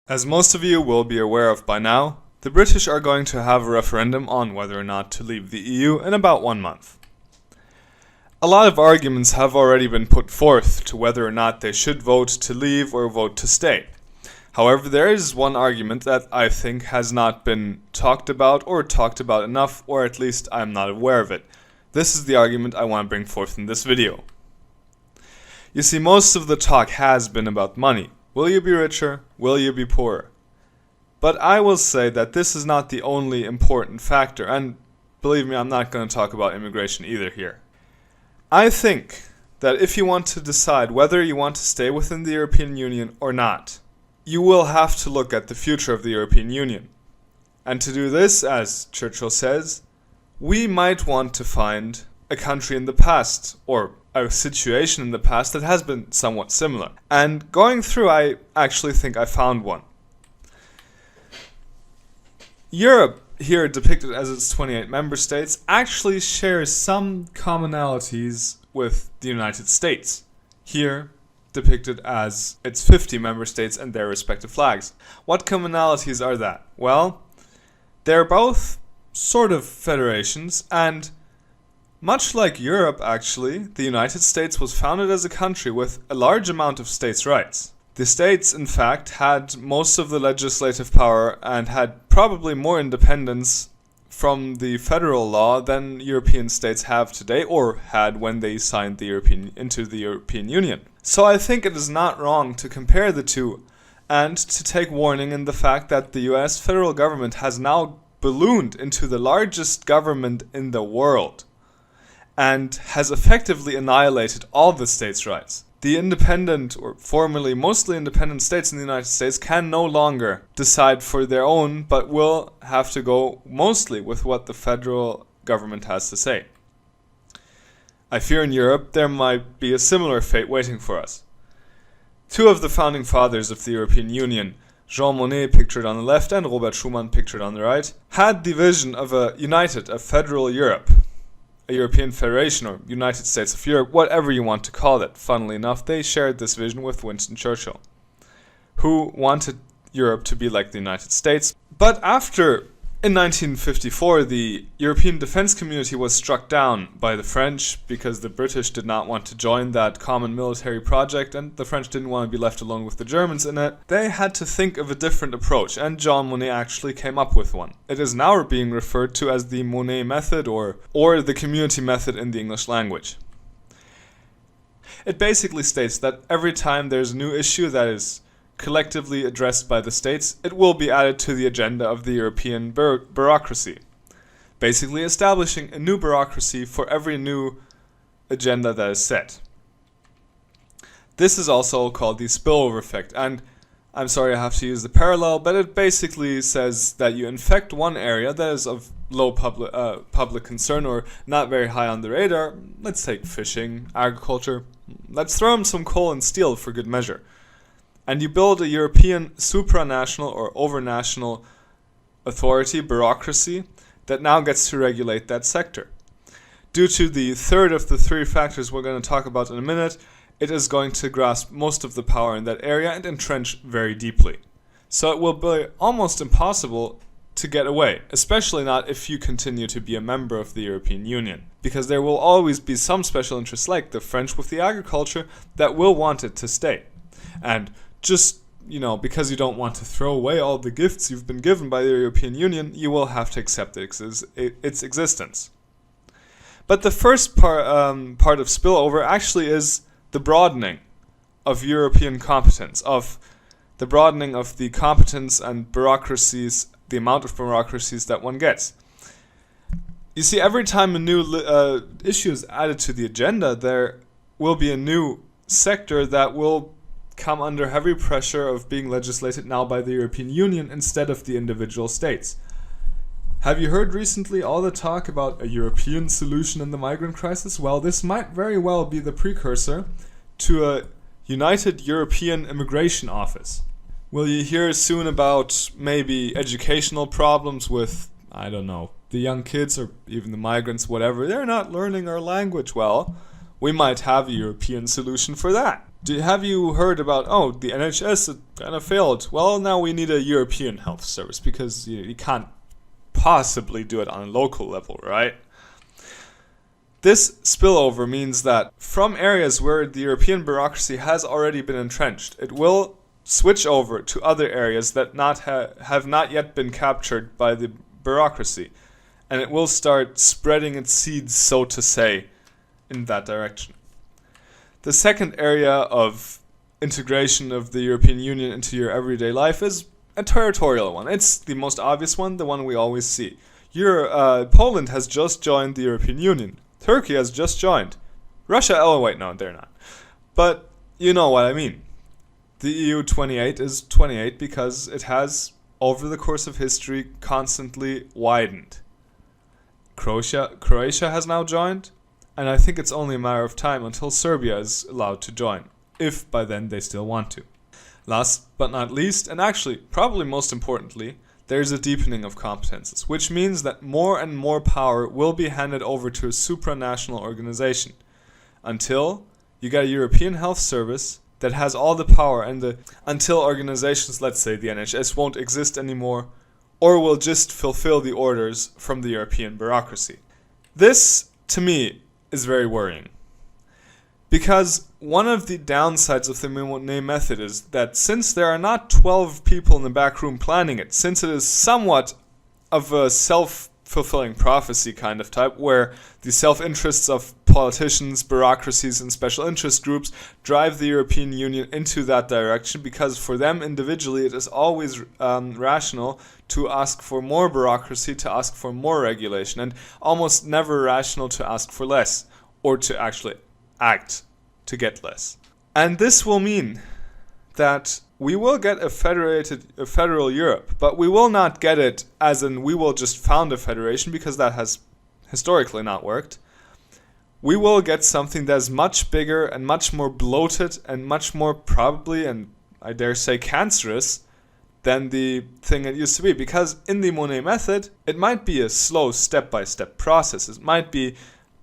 As most of you will be aware of by now, the British are going to have a referendum on whether or not to leave the EU in about 1 month. A lot of arguments have already been put forth to whether or not they should vote to leave or vote to stay. However, there is one argument that I think has not been talked about enough, or at least I'm not aware of it. This is the argument I want to bring forth in this video. You see, most of the talk has been about money. Will you be richer? Will you be poorer? But I will say that this is not the only important factor, and believe me, I'm not going to talk about immigration either here. I think that if you want to decide whether you want to stay within the European Union or not, you will have to look at the future of the European Union. And to do this, as Churchill says, we might want to find a country in the past, or a situation in the past that has been somewhat similar. And going through, I actually think I found one. Europe, here depicted as its 28 member states, actually shares some commonalities with the United States, here depicted as its 50 member states and their respective flags. What commonalities are that? Well, they're both sort of federations, and much like Europe, actually, the United States was founded as a country with a large amount of states' rights. The states, in fact, had most of the legislative power and had probably more independence from the federal law than European states have today, or had when they signed into the European Union. So I think it is not wrong to compare the two and to take warning in the fact that the US federal government has now ballooned into the largest government in the world and has effectively annihilated all the states' rights. The independent, or formerly mostly independent states in the United States can no longer decide for their own, but will have to go mostly with what the federal government has to say. I fear in Europe there might be a similar fate waiting for us. Two of the founding fathers of the European Union, Jean Monnet, pictured on the left, and Robert Schuman, pictured on the right, had the vision of a federal Europe. A European Federation, or United States of Europe, whatever you want to call it. Funnily enough, they shared this vision with Winston Churchill, who wanted Europe to be like the United States. But after, in 1954, the European defense community was struck down by the French because the British did not want to join that common military project, and the French didn't want to be left alone with the Germans in it. They had to think of a different approach, and Jean Monnet actually came up with one. It is now being referred to as the Monnet method, or the community method in the English language. It basically states that every time there's a new issue that is collectively addressed by the states, it will be added to the agenda of the European bureaucracy, basically establishing a new bureaucracy for every new agenda that is set. This is also called the spillover effect, and I'm sorry I have to use the parallel, but it basically says that you infect one area that is of low public concern or not very high on the radar. Let's take fishing, agriculture. Let's throw in some coal and steel for good measure. And you build a European supranational or overnational authority, bureaucracy, that now gets to regulate that sector. Due to the third of the three factors we're going to talk about in a minute, it is going to grasp most of the power in that area and entrench very deeply. So it will be almost impossible to get away, especially not if you continue to be a member of the European Union, because there will always be some special interests, like the French with the agriculture, that will want it to stay. And just, because you don't want to throw away all the gifts you've been given by the European Union, you will have to accept its existence. But the first part of spillover actually is the broadening of European competence, of the broadening of the competence and bureaucracies, the amount of bureaucracies that one gets. You see, every time a new issue is added to the agenda, there will be a new sector that will come under heavy pressure of being legislated now by the European Union instead of the individual states. Have you heard recently all the talk about a European solution in the migrant crisis? Well, this might very well be the precursor to a United European Immigration Office. Will you hear soon about maybe educational problems with, I don't know, the young kids or even the migrants, whatever? They're not learning our language. Well, we might have a European solution for that. Have you heard about, oh, the NHS kind of failed? Well, now we need a European health service because you can't possibly do it on a local level, right? This spillover means that from areas where the European bureaucracy has already been entrenched, it will switch over to other areas that have not yet been captured by the bureaucracy, and it will start spreading its seeds, so to say, in that direction. The second area of integration of the European Union into your everyday life is a territorial one. It's the most obvious one, the one we always see. Poland has just joined the European Union. Turkey has just joined. Russia, oh wait, no, they're not. But you know what I mean. The EU 28 is 28 because it has, over the course of history, constantly widened. Croatia has now joined, and I think it's only a matter of time until Serbia is allowed to join, if by then they still want to. Last but not least, and actually probably most importantly, there's a deepening of competences, which means that more and more power will be handed over to a supranational organization until you get a European health service that has all the power, and until organizations, let's say the NHS, won't exist anymore or will just fulfill the orders from the European bureaucracy. This, to me, is very worrying. Because one of the downsides of the Monet method is that since there are not 12 people in the back room planning it, since it is somewhat of a self-fulfilling prophecy kind of type, where the self-interests of politicians, bureaucracies, and special interest groups drive the European Union into that direction, because for them individually it is always rational to ask for more bureaucracy, to ask for more regulation, and almost never rational to ask for less, or to actually act to get less. And this will mean that we will get a federal Europe, but we will not get it as in we will just found a federation, because that has historically not worked. We will get something that is much bigger and much more bloated and much more probably, and I dare say cancerous, than the thing it used to be. Because in the Monet method, it might be a slow step-by-step process. It might be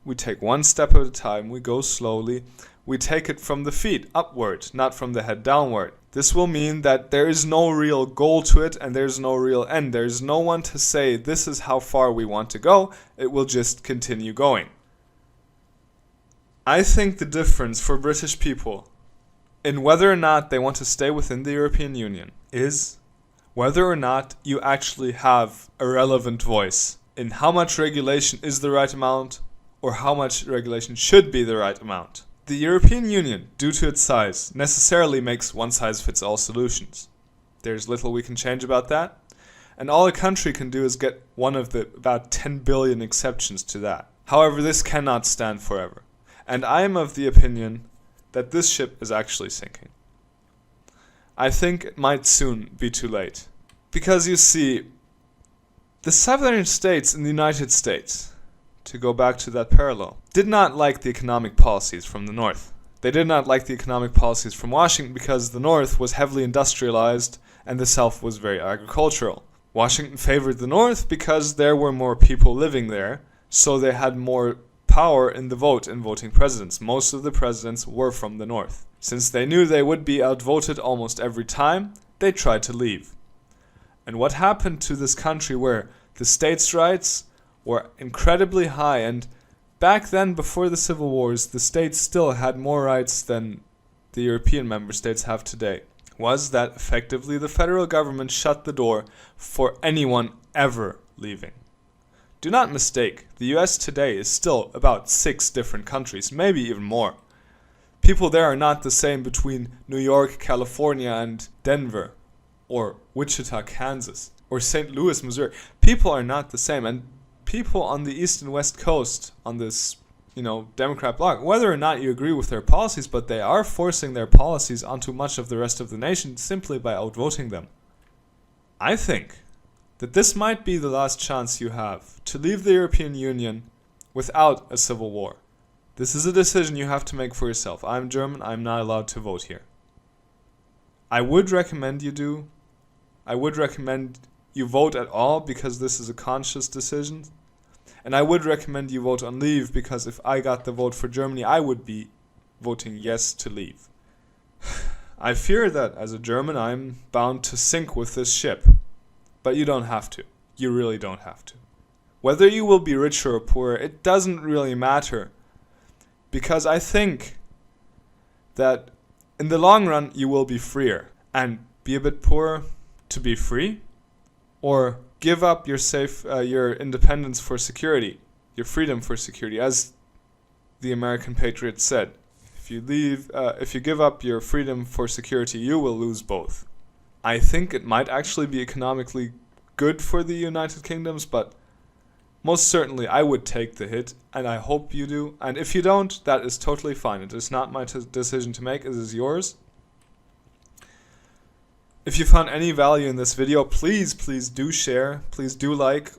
we take one step at a time, we go slowly, we take it from the feet upward, not from the head downward. This will mean that there is no real goal to it and there's no real end. There's no one to say this is how far we want to go. It will just continue going. I think the difference for British people in whether or not they want to stay within the European Union is whether or not you actually have a relevant voice in how much regulation is the right amount, or how much regulation should be the right amount. The European Union, due to its size, necessarily makes one-size-fits-all solutions. There's little we can change about that, and all a country can do is get one of the about 10 billion exceptions to that. However, this cannot stand forever, and I am of the opinion that this ship is actually sinking. I think it might soon be too late. Because you see, the southern states in the United States, to go back to that parallel, did not like the economic policies from the North. They did not like the economic policies from Washington because the North was heavily industrialized and the South was very agricultural. Washington favored the North because there were more people living there, so they had more power in the vote in voting presidents. Most of the presidents were from the North. Since they knew they would be outvoted almost every time, they tried to leave. And what happened to this country where the states' rights were incredibly high, and back then, before the civil wars, the states still had more rights than the European member states have today, was that effectively the federal government shut the door for anyone ever leaving. Do not mistake, the US today is still about 6 different countries, maybe even more. People there are not the same between New York, California, and Denver, or Wichita, Kansas, or St. Louis, Missouri. People are not the same, and people on the east and west coast on this, Democrat bloc, whether or not you agree with their policies, but they are forcing their policies onto much of the rest of the nation simply by outvoting them. I think that this might be the last chance you have to leave the European Union without a civil war. This is a decision you have to make for yourself. I'm German, I'm not allowed to vote here. I would recommend you do. I would recommend you vote at all because this is a conscious decision. And I would recommend you vote on leave because if I got the vote for Germany, I would be voting yes to leave. I fear that as a German I'm bound to sink with this ship. But you don't have to. You really don't have to. Whether you will be rich or poor, it doesn't really matter. Because I think that in the long run you will be freer. And be a bit poorer to be free? Or give up your independence for security, your freedom for security, as the American patriot said. If you give up your freedom for security, you will lose both. I think it might actually be economically good for the United Kingdoms, but most certainly I would take the hit, and I hope you do. And if you don't, that is totally fine. It is not my decision to make, it is yours. If you found any value in this video, please do share. Please do like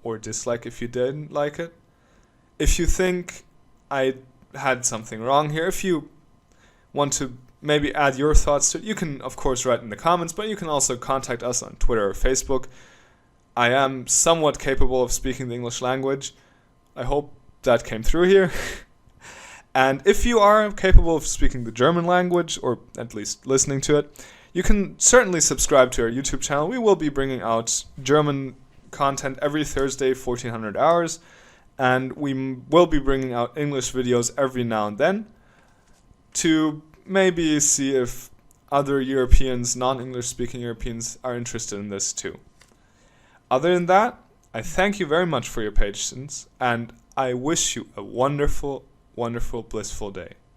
or dislike if you didn't like it. If you think I had something wrong here, if you want to maybe add your thoughts to it, you can of course write in the comments, but you can also contact us on Twitter or Facebook. I am somewhat capable of speaking the English language. I hope that came through here. And if you are capable of speaking the German language, or at least listening to it, you can certainly subscribe to our YouTube channel. We will be bringing out German content every Thursday, 1400 hours. And we will be bringing out English videos every now and then to maybe see if other Europeans, non-English speaking Europeans, are interested in this too. Other than that, I thank you very much for your patience, and I wish you a wonderful, wonderful, blissful day.